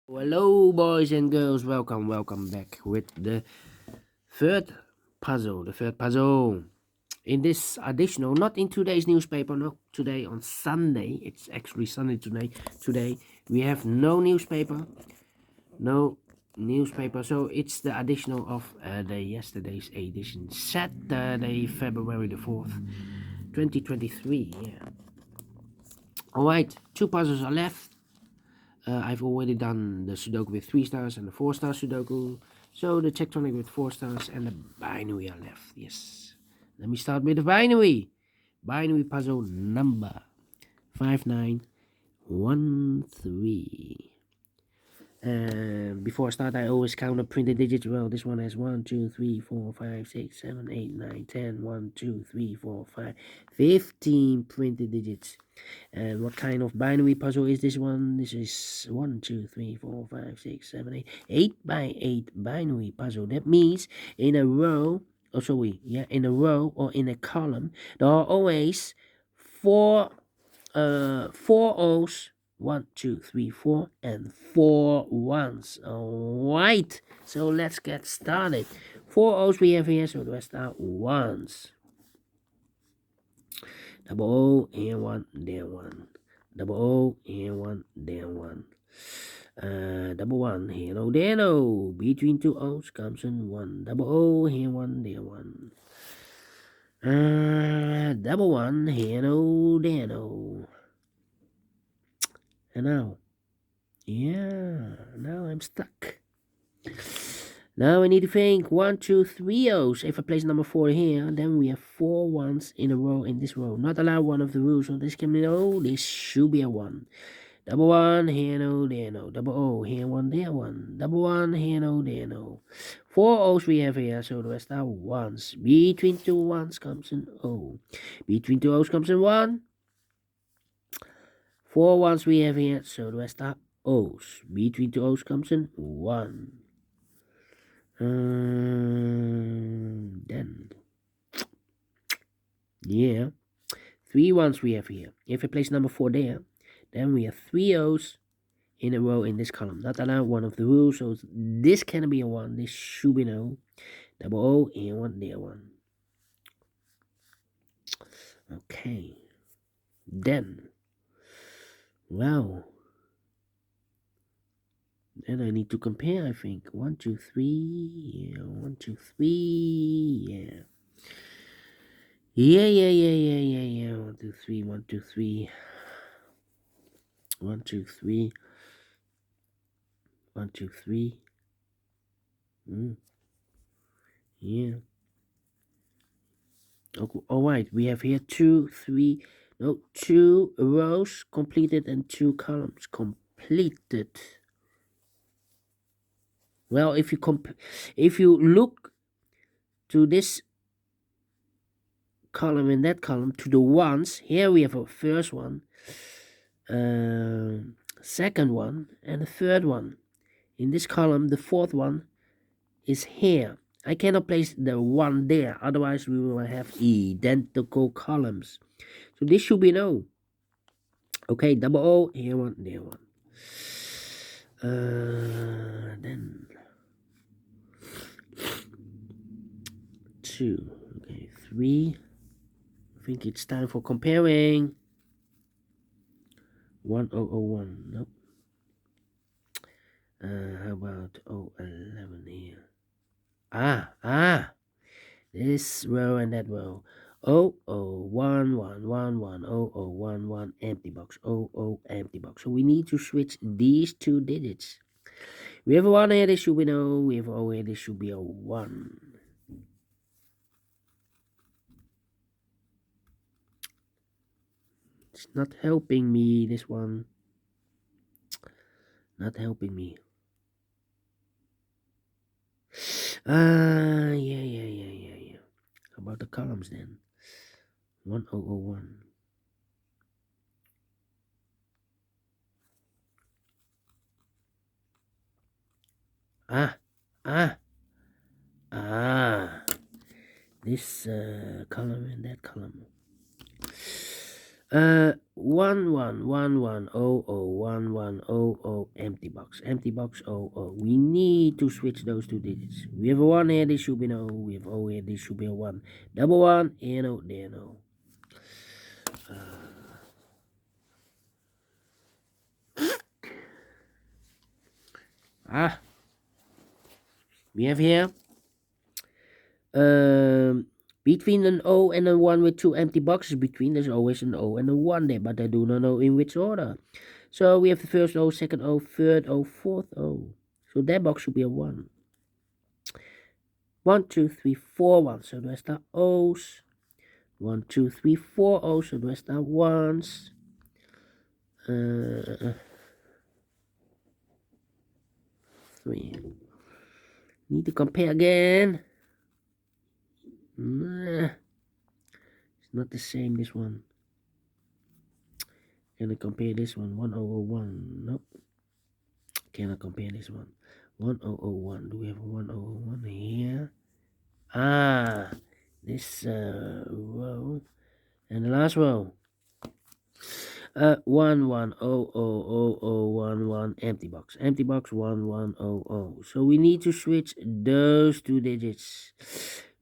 Hello, boys and girls. Welcome back with the third puzzle. The third puzzle in this additional, not in today's newspaper. No, today on Sunday. It's actually Sunday today. Today we have no newspaper. No newspaper. So it's the additional of the yesterday's edition, Saturday, February the 4th, 2023. Yeah. All right. Two puzzles are left. I've already done the Sudoku with 3 stars and the 4-star Sudoku. So the tectonic with 4 stars and the binary are left. Yes. Let me start with the binary. Binary puzzle number 5913. Before I start, I always count the printed digits. Well, this one has 1, 2, 3, 4, 5, 6, 7, 8, 9, 10. 1, 2, 3, 4, 5, 15 printed digits. And what kind of binary puzzle is this one? This is 1, 2, 3, 4, 5, 6, 7, 8. 8 by 8 binary puzzle. That means in a row, in a row or in a column, there are always four O's. 1, 2, 3, 4, and 4 ones. Alright, so let's get started. 4 O's we have here, so the rest are ones. Double O and 1, then 1. Double O and 1, then 1. Double 1, hello, then O. Between 2 O's comes in 1. Double O and 1, then 1. Double 1, hello, then O. And now, now I'm stuck. Now I need to think 1, 2, 3 O's. If I place number 4 here, then we have 4 ones in a row in this row. Not allowed one of the rules, so this can be this should be a 1. Double 1, here no, there no. Double O, here 1, there 1. Double 1, here no, there no. 4 O's we have here, so the rest are 1s. Between 2 1s comes an O. Between 2 O's comes an 1. 4 1s we have here, so the rest are O's. Between 2 O's comes an 1. Then, 3 1s we have here. If I place number 4 there, then we have 3 O's in a row in this column. Not allowed one of the rules, so this can be a 1. This should be an O. Double O and 1 there 1. Okay. Then, then I need to compare, I think. 1, 2, 3. Yeah, 1, 2, 3. Yeah. Yeah. 1, 2, 3. 1, 2, 3. 1, 2, 3. 1, 2, 3. Yeah. Okay. All right. We have here 2 rows completed and 2 columns completed. Well, if you look to this column and that column, to the ones, here we have a first one, second one, and a third one. In this column, the fourth one is here. I cannot place the 1 there, otherwise we will have identical columns. So this should be no. Okay, double O, here 1, there 1. Then 2, okay, 3. I think it's time for comparing. 1001, nope. How about 011 here? This row and that row. 00111 0011 empty box. 00 empty box. So we need to switch these 2 digits. We have a 1 here, this should be no. We have a 0 here, this should be a 1. It's not helping me, this one. Not helping me. Yeah. How about the columns then? 1001. This column and that column. 1111001100 empty box. Empty box 00. We need to switch those two digits. We have a 1 here, this should be an O. We have O here, this should be a 1. Double 1, here no, there no. We have here between an O and a 1 with 2 empty boxes between, there's always an O and a 1 there, but I do not know in which order. So we have the first O, second O, third O, fourth O. So that box should be a 1. 1, 2, 3, 4, 1. So the rest are O's. 1, 2, 3, 4 O's. So the rest are 1s. Three. Need to compare again. It's not the same, this one. Can I compare this one? 1001. Nope. Cannot compare this one. 1001. Do we have a 1001 here? This row. And the last row. 11000011 empty box. Empty box 1100. So we need to switch those two digits.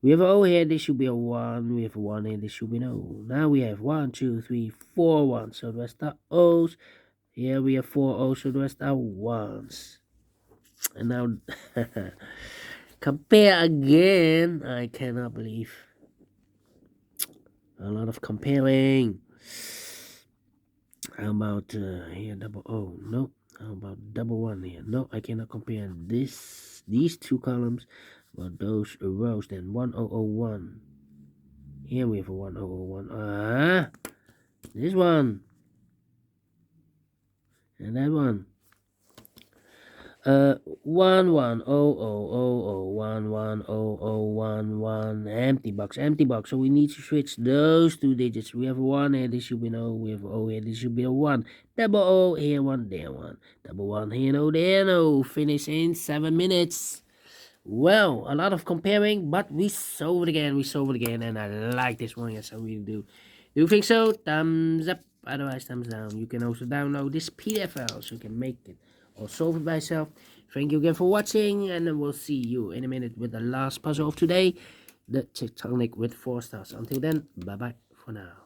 We have an O here, this should be a 1. We have a 1 here, this should be an O. Now we have 1, 2, 3, 4 1s. So the rest are O's. Here we have 4 O's, so the rest are 1s. And now compare again. I cannot believe. A lot of comparing. How about here double O? No. How about double 1 here? No, I cannot compare these two columns. About those rows then. 1001. Here we have a 1001. This one. And that one. 1100110011 empty box. So we need to switch those two digits. We have a 1 here, this should be an O. We have an O here, this should be a 1. Double O here, 1 there, 1. Double 1 here, no there, no. Finish in 7 minutes. Well, a lot of comparing, but we solved it again, and I like this one. Yes, I really do. Do you think so? Thumbs up, otherwise thumbs down. You can also download this PDF file so you can make it or solve it by yourself. Thank you again for watching, and then we'll see you in a minute with the last puzzle of today, the tectonic with 4 stars. Until then, bye bye for now.